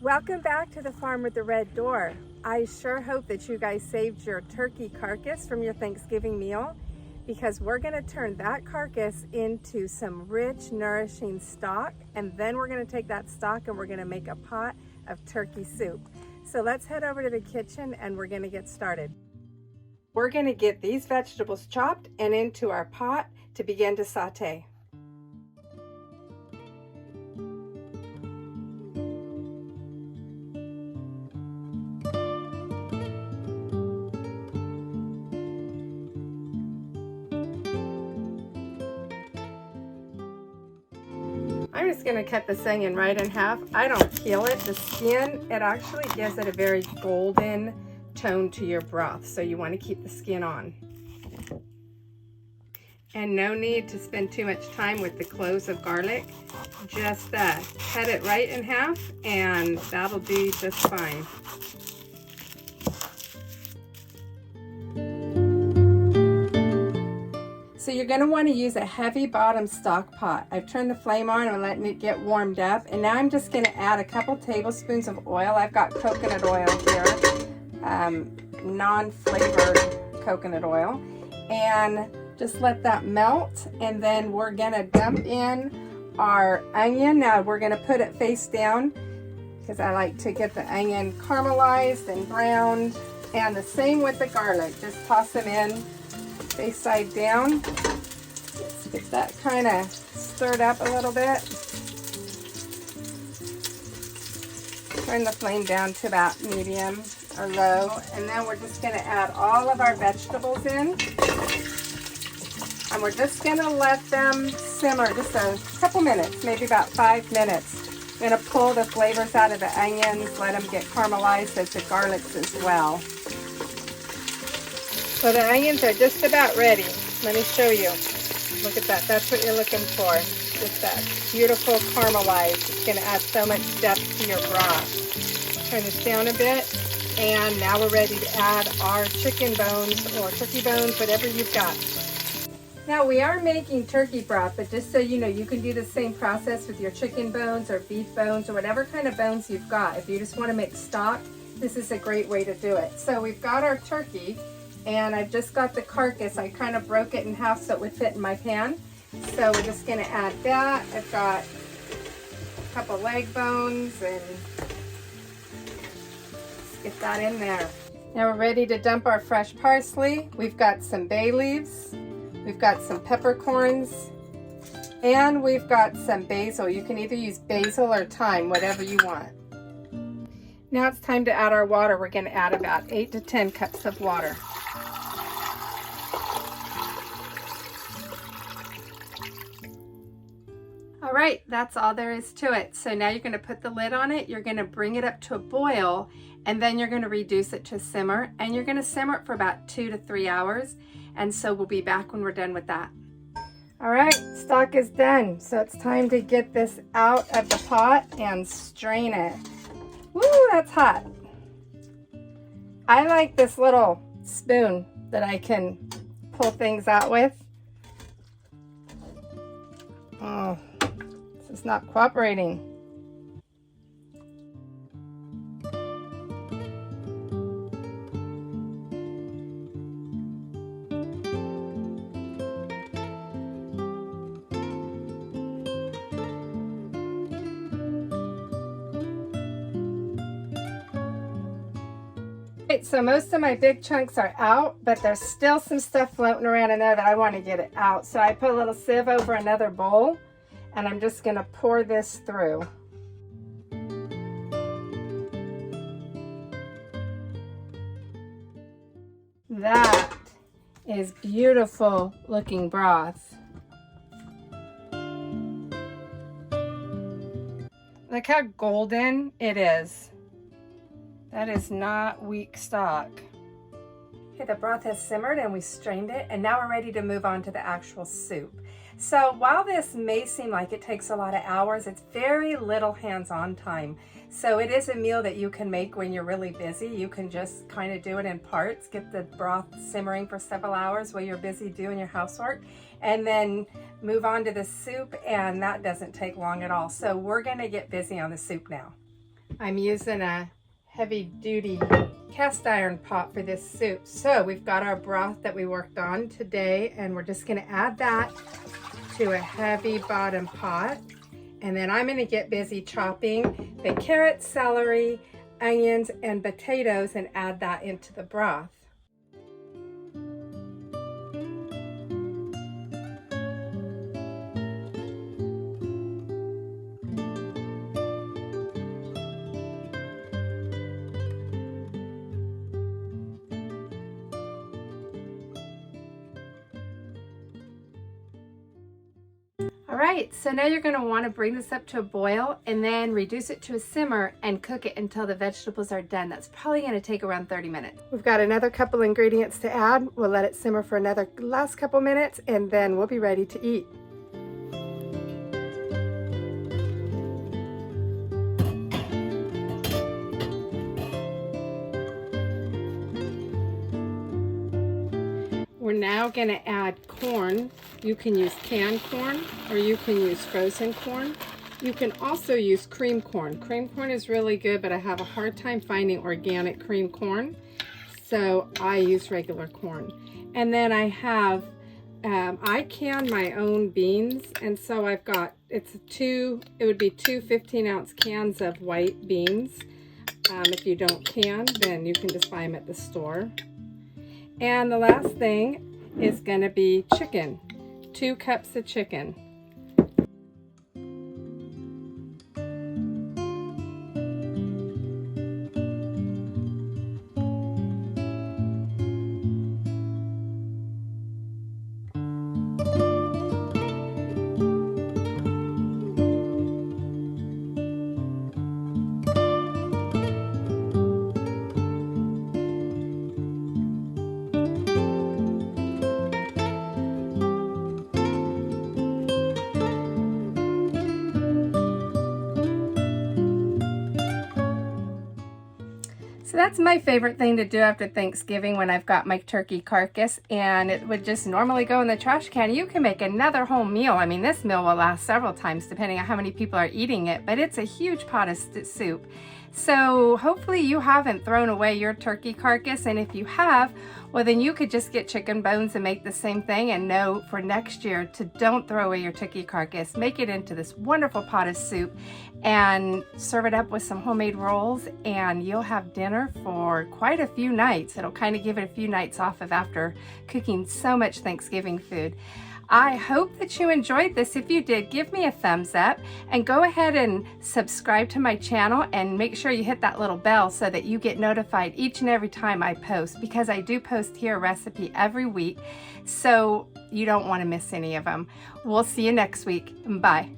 Welcome back to the Farm with the Red Door. I sure hope that you guys saved your turkey carcass from your Thanksgiving meal, because we're going to turn that carcass into some rich, nourishing stock, and then we're going to take that stock and we're going to make a pot of turkey soup. So let's head over to the kitchen and we're going to get started. We're going to get these vegetables chopped and into our pot to begin to saute. I'm just going to cut this onion right in half. I don't peel it. The skin, it actually gives it a very golden tone to your broth, so you want to keep the skin on. And no need to spend too much time with the cloves of garlic. Just cut it right in half and that'll do just fine. So you're going to want to use a heavy bottom stock pot. I've turned the flame on and letting it get warmed up. And now I'm just going to add a couple tablespoons of oil. I've got coconut oil here, non-flavored coconut oil. And just let that melt. And then we're going to dump in our onion. Now we're going to put it face down because I like to get the onion caramelized and browned. And the same with the garlic. Just toss them in face side down. Let's get that kind of stirred up a little bit. Turn the flame down to about medium or low, and then we're just going to add all of our vegetables in, and we're just going to let them simmer just a couple minutes, maybe about 5 minutes. I'm going to pull the flavors out of the onions, let them get caramelized as the garlics as well. So the onions are just about ready. Let me show you. Look at that. That's what you're looking for. Just that beautiful caramelized. It's going to add so much depth to your broth. Turn this down a bit. And now we're ready to add our chicken bones or turkey bones, whatever you've got. Now we are making turkey broth, but just so you know, you can do the same process with your chicken bones or beef bones or whatever kind of bones you've got. If you just want to make stock, this is a great way to do it. So we've got our turkey. And I've just got the carcass. I kind of broke it in half so it would fit in my pan. So we're just going to add that. I've got a couple leg bones and let's get that in there. Now we're ready to dump our fresh parsley. We've got some bay leaves. We've got some peppercorns. And we've got some basil. You can either use basil or thyme, whatever you want. Now it's time to add our water. We're going to add about 8 to 10 cups of water. All right, that's all there is to it. So now you're going to put the lid on it, you're going to bring it up to a boil, and then you're going to reduce it to simmer, and you're going to simmer it for about 2 to 3 hours. And so we'll be back when we're done with that. All right, stock is done. So it's time to get this out of the pot and strain it. Woo, that's hot. I like this little spoon that I can pull things out with. Oh, this is not cooperating. So most of my big chunks are out, but there's still some stuff floating around in there that I want to get it out. So I put a little sieve over another bowl, and I'm just going to pour this through. That is beautiful looking broth. Look how golden it is. That is not weak stock. Okay, the broth has simmered and we strained it, and now we're ready to move on to the actual soup. So while this may seem like it takes a lot of hours, it's very little hands-on time. So it is a meal that you can make when you're really busy. You can just kind of do it in parts, get the broth simmering for several hours while you're busy doing your housework, and then move on to the soup, and that doesn't take long at all. So we're gonna get busy on the soup now. I'm using a heavy-duty cast iron pot for this soup. So we've got our broth that we worked on today, and we're just going to add that to a heavy bottom pot. And then I'm going to get busy chopping the carrots, celery, onions, and potatoes and add that into the broth. All right, so now you're going to want to bring this up to a boil and then reduce it to a simmer and cook it until the vegetables are done. That's probably going to take around 30 minutes. We've got another couple ingredients to add. We'll let it simmer for another last couple minutes and then we'll be ready to eat. We're now going to add corn. You can use canned corn or you can use frozen corn. You can also use cream corn. Cream corn is really good, but I have a hard time finding organic cream corn, so I use regular corn. And then I have, I can my own beans, and so I've got, it would be two 15-ounce cans of white beans. If you don't can, then you can just buy them at the store. And the last thing is going to be chicken. 2 cups of chicken. So that's my favorite thing to do after Thanksgiving when I've got my turkey carcass and it would just normally go in the trash can. You can make another whole meal. I mean, this meal will last several times depending on how many people are eating it, but it's a huge pot of soup. So hopefully you haven't thrown away your turkey carcass, and if you have, well then you could just get chicken bones and make the same thing, and know for next year to don't throw away your turkey carcass. Make it into this wonderful pot of soup and serve it up with some homemade rolls, and you'll have dinner for quite a few nights. It'll kind of give it a few nights off of after cooking so much Thanksgiving food. I hope that you enjoyed this. If you did, give me a thumbs up and go ahead and subscribe to my channel and make sure you hit that little bell so that you get notified each and every time I post, because I do post here a recipe every week, so you don't want to miss any of them. We'll see you next week. Bye.